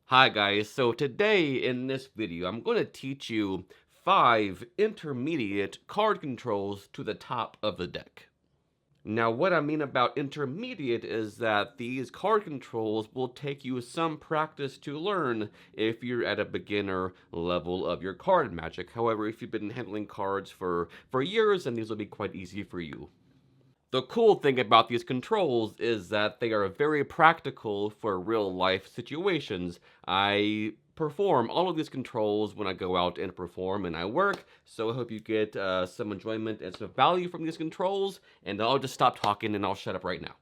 Hi guys, so today in this video I'm going to teach you 5 intermediate card controls to the top of the deck. Now what I mean about intermediate is that these card controls will take you some practice to learn if you're at a beginner level of your card magic. However, if you've been handling cards for years, then these will be quite easy for you. The cool thing about these controls is that they are very practical for real life situations. I perform all of these controls when I go out and perform and I work, so I hope you get some enjoyment and some value from these controls, and I'll just stop talking and I'll shut up right now.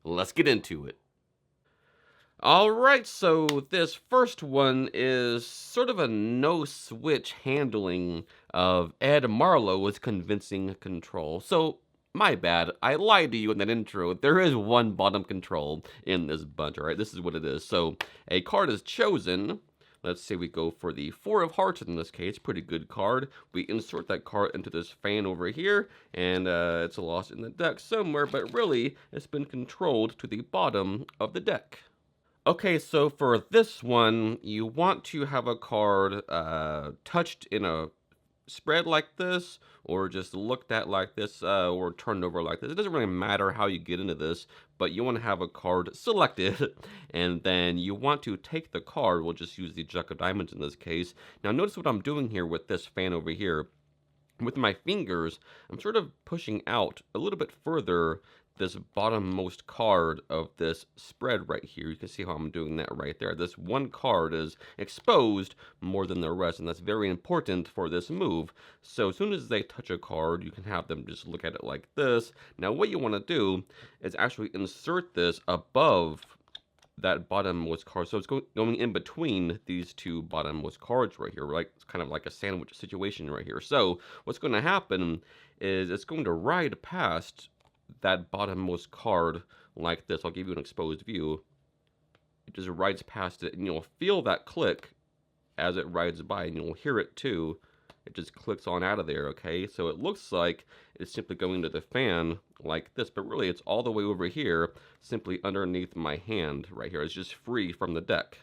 Let's get into it. Alright, so this first one is sort of a no-switch handling of Ed Marlowe's convincing control. So, my bad, I lied to you in that intro. There is one bottom control in this bunch, alright? This is what it is. So, a card is chosen. Let's say we go for the 4 of hearts in this case. Pretty good card. We insert that card into this fan over here, and it's lost in the deck somewhere, but really, it's been controlled to the bottom of the deck. Okay, so for this one, you want to have a card touched in a spread like this, or just looked at like this, or turned over like this. It doesn't really matter how you get into this, but you want to have a card selected, and then you want to take the card. We'll just use the Jack of Diamonds in this case. Now notice what I'm doing here with this fan over here. With my fingers, I'm sort of pushing out a little bit further this bottommost card of this spread right here. You can see how I'm doing that right there. This one card is exposed more than the rest, and that's very important for this move. So as soon as they touch a card, you can have them just look at it like this. Now what you want to do is actually insert this above that bottommost card. So it's going in between these two bottommost cards right here, right? It's kind of like a sandwich situation right here. So what's going to happen is it's going to ride past that bottommost card like this. I'll give you an exposed view. It just rides past it, and you'll feel that click as it rides by, and you'll hear it too. It just clicks on out of there, okay? So it looks like it's simply going to the fan like this, but really it's all the way over here, simply underneath my hand right here. It's just free from the deck.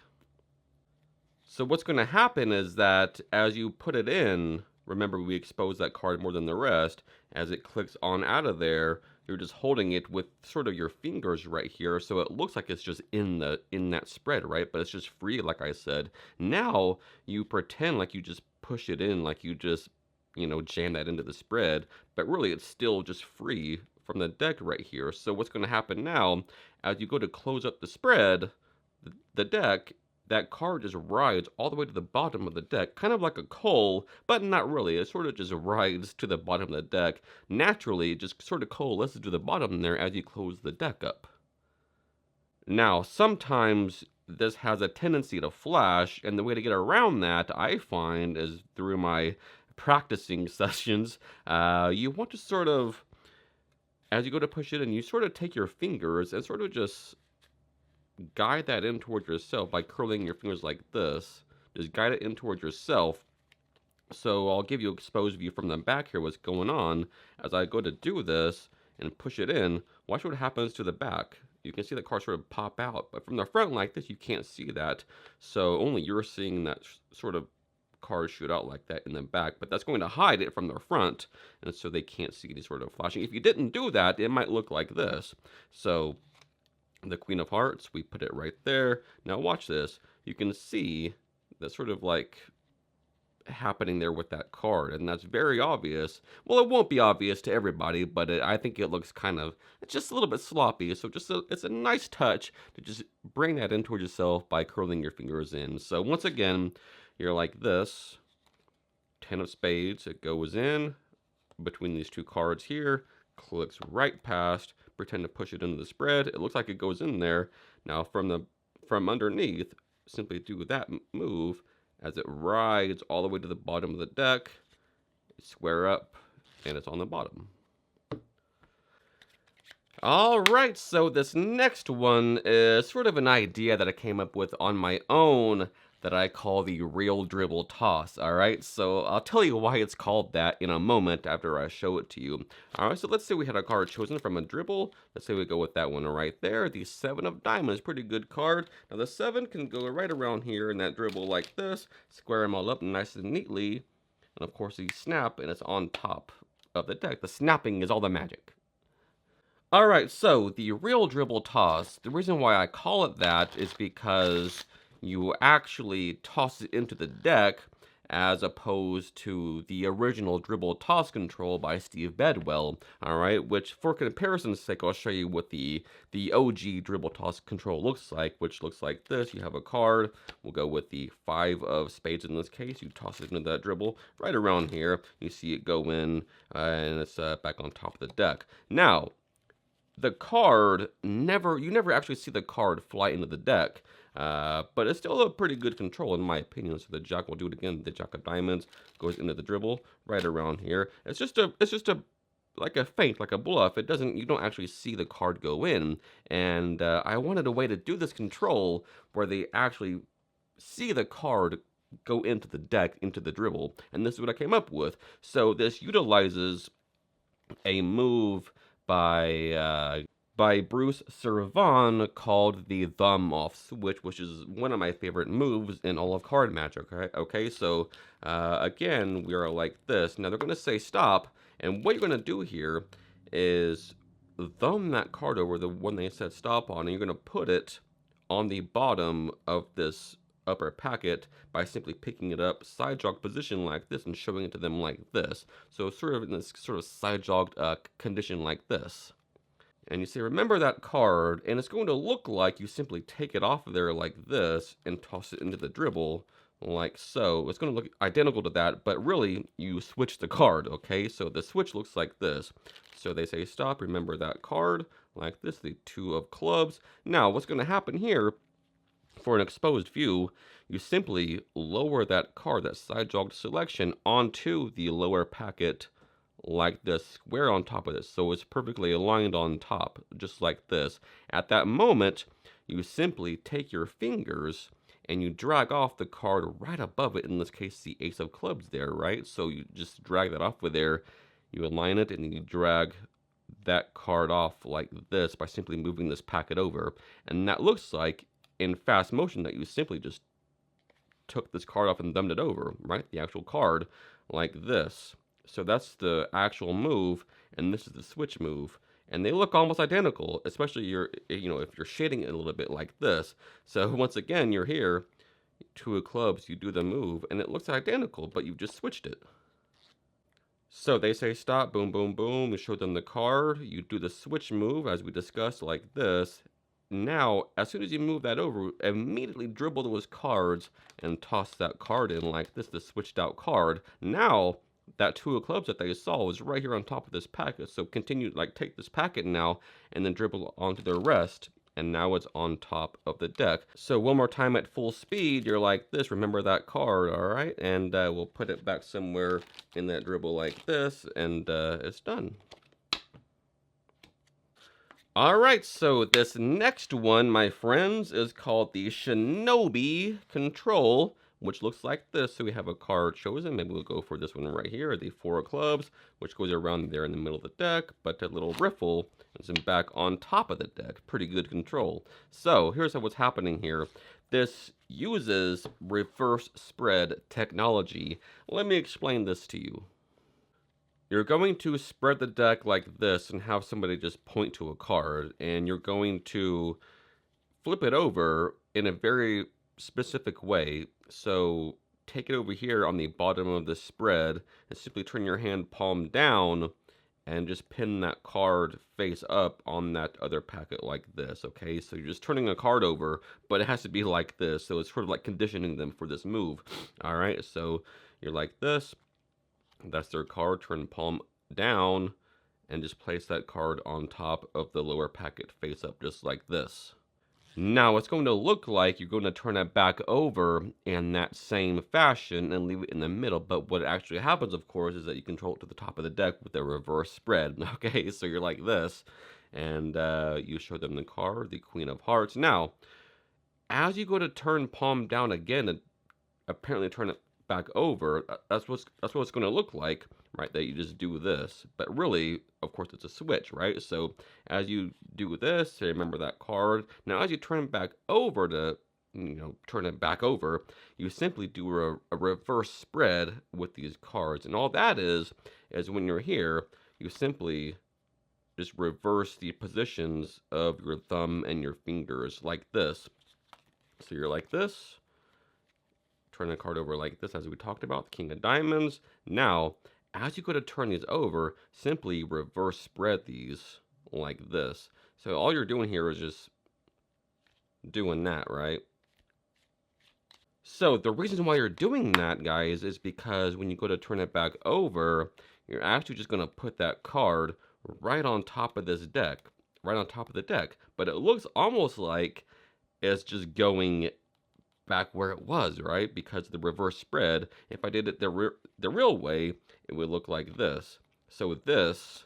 So what's going to happen is that as you put it in, remember we exposed that card more than the rest, as it clicks on out of there, you're just holding it with sort of your fingers right here, so it looks like it's just in that spread, right? But it's just free, like I said. Now you pretend like you just push it in, like you just, jam that into the spread, but really it's still just free from the deck right here. So what's going to happen now, as you go to close up the spread, the deck, that card just rides all the way to the bottom of the deck, kind of like a coal, but not really. It sort of just rides to the bottom of the deck. Naturally, it just sort of coalesces to the bottom there as you close the deck up. Now, sometimes this has a tendency to flash, and the way to get around that, I find, is through my practicing sessions. You want to sort of, as you go to push it in, you sort of take your fingers and sort of just guide that in towards yourself by curling your fingers like this. Just guide it in towards yourself. So I'll give you an exposed view from the back here what's going on. As I go to do this and push it in, watch what happens to the back. You can see the card sort of pop out, but from the front like this, you can't see that. So only you're seeing that sort of card shoot out like that in the back, but that's going to hide it from the front, and so they can't see any sort of flashing. If you didn't do that, it might look like this. So the Queen of Hearts, we put it right there. Now watch this. You can see that sort of like happening there with that card, and that's very obvious. Well, it won't be obvious to everybody, but I think it looks kind of, it's just a little bit sloppy. So it's a nice touch to just bring that in towards yourself by curling your fingers in. So once again, you're like this. 10 of spades, it goes in between these two cards here, clicks right past, pretend to push it into the spread. It looks like it goes in there. Now from underneath, simply do that move as it rides all the way to the bottom of the deck, square up, and it's on the bottom. Alright, so this next one is sort of an idea that I came up with on my own that I call the real dribble toss, alright? So I'll tell you why it's called that in a moment after I show it to you. Alright, so let's say we had a card chosen from a dribble. Let's say we go with that one right there. The 7 of diamonds, pretty good card. Now the 7 can go right around here in that dribble like this, square them all up nice and neatly. And of course you snap and it's on top of the deck. The snapping is all the magic. Alright, so the real dribble toss, the reason why I call it that is because you actually toss it into the deck as opposed to the original dribble toss control by Steve Bedwell, alright, which for comparison's sake, I'll show you what the OG dribble toss control looks like, which looks like this. You have a card, we'll go with the 5 of spades in this case, you toss it into that dribble right around here, you see it go in, and it's back on top of the deck. Now, the card you never actually see the card fly into the deck, but it's still a pretty good control in my opinion. So the jack will do it again. The jack of diamonds goes into the dribble right around here. It's just a like a feint, like a bluff. You don't actually see the card go in, and I wanted a way to do this control where they actually see the card go into the deck, into the dribble, and this is what I came up with. So this utilizes a move by Bruce Servan called the thumb off switch, which is one of my favorite moves in all of card magic. Okay, so again, we are like this. Now they're going to say stop, and what you're going to do here is thumb that card over, the one they said stop on, and you're going to put it on the bottom of this upper packet by simply picking it up side jog position like this and showing it to them like this. So sort of in this sort of side jogged condition like this. And you say, remember that card, and it's going to look like you simply take it off of there like this and toss it into the dribble like so. It's going to look identical to that, but really you switch the card, okay? So the switch looks like this. So they say stop, remember that card like this, the 2 of clubs. Now what's going to happen here, for an exposed view, you simply lower that card, that side jogged selection, onto the lower packet like this, square on top of this. So it's perfectly aligned on top, just like this. At that moment, you simply take your fingers and you drag off the card right above it, in this case the ace of clubs there, right? So you just drag that off with there, you align it, and then you drag that card off like this by simply moving this packet over. And that looks like, in fast motion, that you simply just took this card off and thumbed it over, right? The actual card, like this. So that's the actual move, and this is the switch move. And they look almost identical, especially if you're shading it a little bit like this. So once again, you're here, 2 of clubs, you do the move, and it looks identical, but you've just switched it. So they say stop, boom, boom, boom, you show them the card, you do the switch move, as we discussed, like this. Now, as soon as you move that over, immediately dribble those cards and toss that card in like this, the switched out card. Now, that 2 of clubs that they saw is right here on top of this packet. So continue, take this packet now and then dribble onto the rest. And now it's on top of the deck. So one more time at full speed, you're like this. Remember that card, all right? And we'll put it back somewhere in that dribble like this, and it's done. Alright, so this next one, my friends, is called the Shinobi Control, which looks like this. So we have a card chosen. Maybe we'll go for this one right here, the 4 of clubs, which goes around there in the middle of the deck, but a little riffle is back on top of the deck. Pretty good control. So here's what's happening here. This uses reverse spread technology. Let me explain this to you. You're going to spread the deck like this and have somebody just point to a card, and you're going to flip it over in a very specific way. So take it over here on the bottom of the spread and simply turn your hand palm down and just pin that card face up on that other packet like this, okay? So you're just turning a card over, but it has to be like this. So it's sort of like conditioning them for this move, all right? So you're like this. That's their card, turn palm down, and just place that card on top of the lower packet face up, just like this. Now, it's going to look like you're going to turn it back over in that same fashion and leave it in the middle, but what actually happens, of course, is that you control it to the top of the deck with a reverse spread, okay? So you're like this, and you show them the card, the Queen of Hearts. Now, as you go to turn palm down again and apparently turn it back over, that's what it's going to look like, right? That you just do this, but really, of course, it's a switch, right? So as you do this, remember that card. Now, as you turn it back over to, turn it back over, you simply do a reverse spread with these cards, and all that is when you're here, you simply just reverse the positions of your thumb and your fingers like this. So you're like this, turn the card over like this, as we talked about, the King of Diamonds. Now, as you go to turn these over, simply reverse spread these like this. So all you're doing here is just doing that, right? So the reason why you're doing that, guys, is because when you go to turn it back over, you're actually just going to put that card right on top of this deck, right on top of the deck. But it looks almost like it's just going back where it was, right? Because the reverse spread, if I did it the real way, it would look like this. So this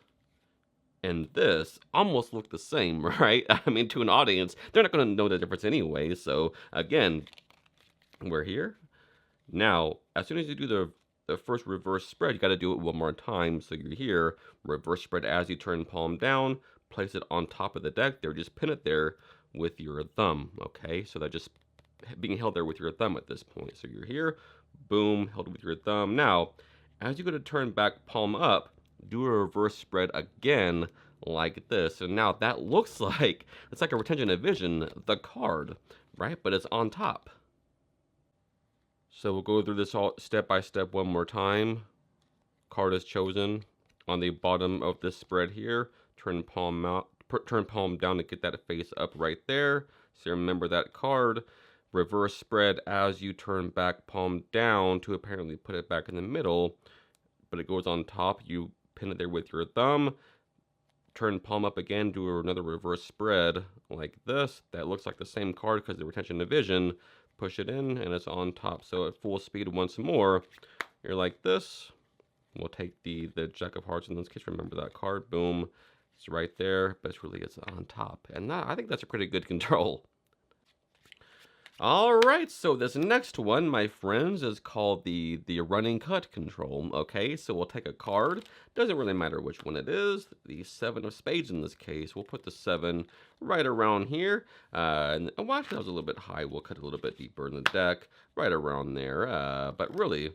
and this almost look the same, right? I mean, to an audience, they're not going to know the difference anyway. So again, we're here. Now, as soon as you do the first reverse spread, you got to do it one more time. So you're here, reverse spread as you turn palm down, place it on top of the deck there, just pin it there with your thumb, okay? So that just being held there with your thumb at this point. So you're here, boom, held with your thumb. Now, as you go to turn back palm up, do a reverse spread again like this. And now that looks like, it's like a retention of vision, the card, right? But it's on top. So we'll go through this all step by step one more time. Card is chosen on the bottom of this spread here. Turn palm down to get that face up right there. So remember that card. Reverse spread as you turn back palm down to apparently put it back in the middle, but it goes on top. You pin it there with your thumb. Turn palm up again, do another reverse spread like this. That looks like the same card because the retention of vision. Push it in and it's on top. So at full speed once more, you're like this. We'll take the Jack of Hearts in this case. Remember that card, boom. It's right there, but it's on top. And I think that's a pretty good control. All right, so this next one, my friends, is called the running cut control. Okay, so we'll take a card. Doesn't really matter which one it is. The 7 of spades in this case. We'll put the 7 right around here. And well, actually, that was a little bit high. We'll cut a little bit deeper in the deck, right around there. But really,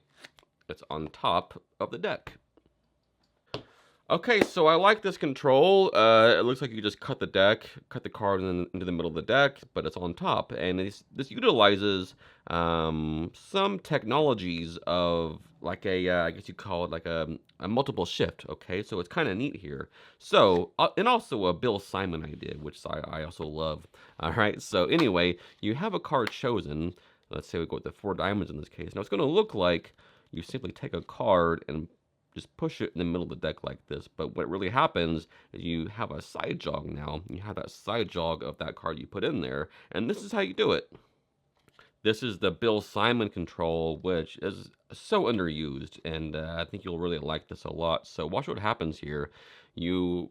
it's on top of the deck. Okay, so I like this control. It looks like you just cut the deck, cut the card into the middle of the deck, but it's on top. And this utilizes some technologies of like I guess you call it like a multiple shift. Okay, so it's kind of neat here. So, and also a Bill Simon idea, which I also love. All right, so anyway, you have a card chosen. Let's say we go with the 4 diamonds in this case. Now it's going to look like you simply take a card and just push it in the middle of the deck like this. But what really happens is you have a side jog now. You have that side jog of that card you put in there. And this is how you do it. This is the Bill Simon control, which is so underused. And I think you'll really like this a lot. So watch what happens here. You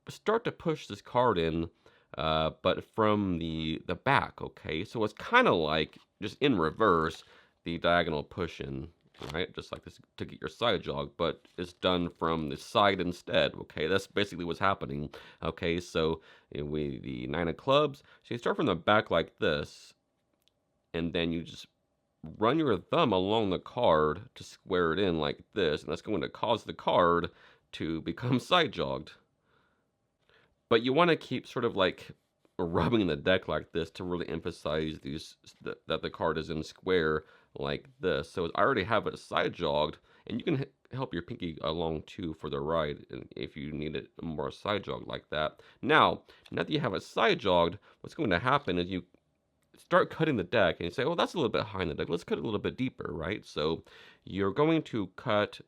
start to push this card in, but from the back, okay? So it's kind of like, just in reverse, the diagonal push in. Right, just like this to get your side jog, but it's done from the side instead. Okay, that's basically what's happening. Okay, so the 9 of clubs. So you start from the back like this, and then you just run your thumb along the card to square it in like this, and that's going to cause the card to become side jogged. But you want to keep sort of like rubbing the deck like this to really emphasize that the card is in square like this. So I already have it side jogged, and you can help your pinky along too for the ride if you need it more side jogged like that. Now that you have it side jogged, what's going to happen is you start cutting the deck and you say, well, that's a little bit high in the deck. Let's cut it a little bit deeper, right? So you're going to cut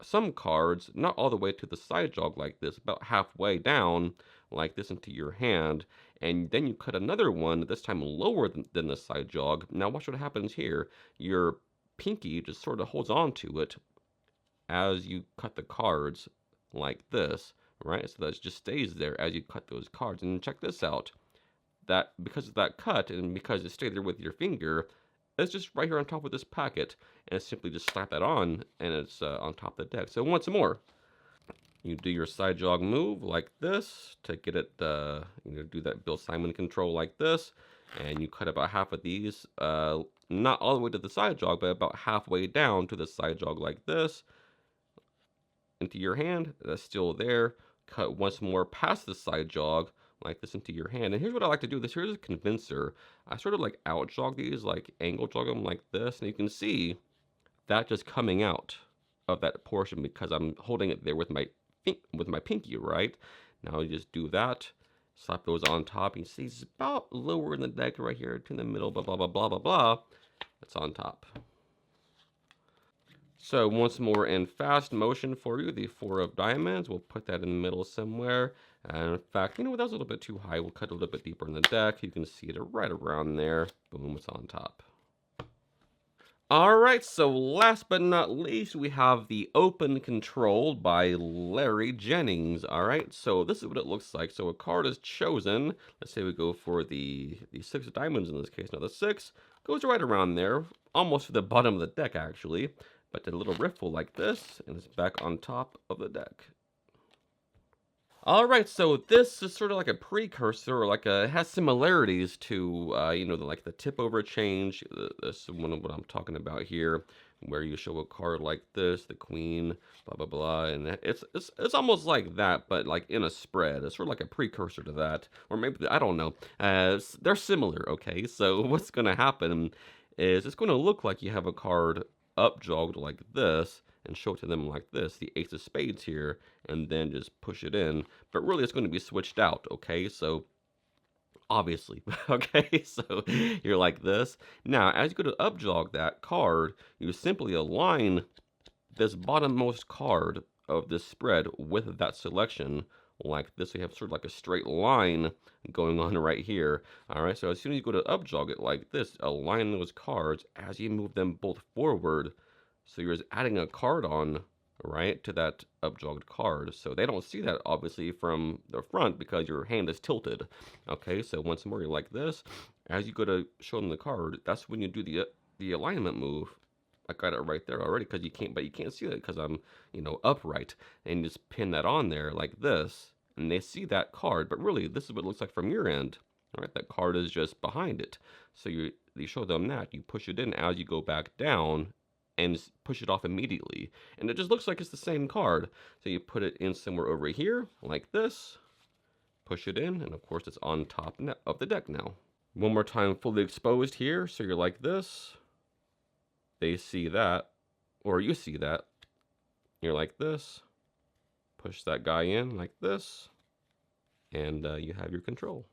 some cards, not all the way to the side jog like this, about halfway down like this into your hand, and then you cut another one, this time lower than the side jog. Now watch what happens here. Your pinky just sort of holds on to it as you cut the cards like this, right? So that just stays there as you cut those cards. And check this out. That because of that cut and because it stayed there with your finger, it's just right here on top of this packet, and simply just slap that on, and it's on top of the deck. So once more, you do your side jog move like this to get it, do that Bill Simon control like this, and you cut about half of these, not all the way to the side jog, but about halfway down to the side jog like this, into your hand. That's still there. Cut once more past the side jog like this into your hand. And here's what I like to do. Here's a convincer. I sort of like out jog these, like angle jog them like this, and you can see that just coming out of that portion because I'm holding it there with my pinky, right? Now you just do that. Slap those on top. You can see it's about lower in the deck right here to the middle, blah, blah, blah, blah, blah, blah. It's on top. So once more in fast motion for you, the 4 of diamonds. We'll put that in the middle somewhere. And in fact, that was a little bit too high. We'll cut a little bit deeper in the deck. You can see it right around there. Boom, it's on top. All right, so last but not least, we have the Open Control by Larry Jennings. All right, so this is what it looks like. So a card is chosen. Let's say we go for the 6 of diamonds in this case. Now the 6 goes right around there, almost to the bottom of the deck, actually. But the little riffle like this, and it's back on top of the deck. All right, so this is sort of like a precursor, or like it has similarities to, like the tip over change. This is one of what I'm talking about here, where you show a card like this, the queen, blah blah blah, and it's almost like that, but like in a spread. It's sort of like a precursor to that, or maybe I don't know. They're similar, okay? So what's going to happen is it's going to look like you have a card up jogged like this, and show it to them like this, the ace of spades here, and then just push it in. But really, it's going to be switched out, okay? So, obviously, okay? So, you're like this. Now, as you go to up jog that card, you simply align this bottommost card of this spread with that selection like this. So you have sort of like a straight line going on right here. All right, so as soon as you go to up jog it like this, align those cards as you move them both forward. So you're just adding a card on, right, to that up jogged card. So they don't see that obviously from the front because your hand is tilted. Okay, so once more you're like this. As you go to show them the card, that's when you do the alignment move. I got it right there already because you can't see it because I'm, upright, and you just pin that on there like this, and they see that card. But really, this is what it looks like from your end. All right, that card is just behind it. So you show them that you push it in as you go back down, and push it off immediately, and it just looks like it's the same card. So you put it in somewhere over here like this, push it in, and of course it's on top of the deck now. One more time, fully exposed here. So you're like this. They see that, or you see that, you're like this, push that guy in like this, and you have your control.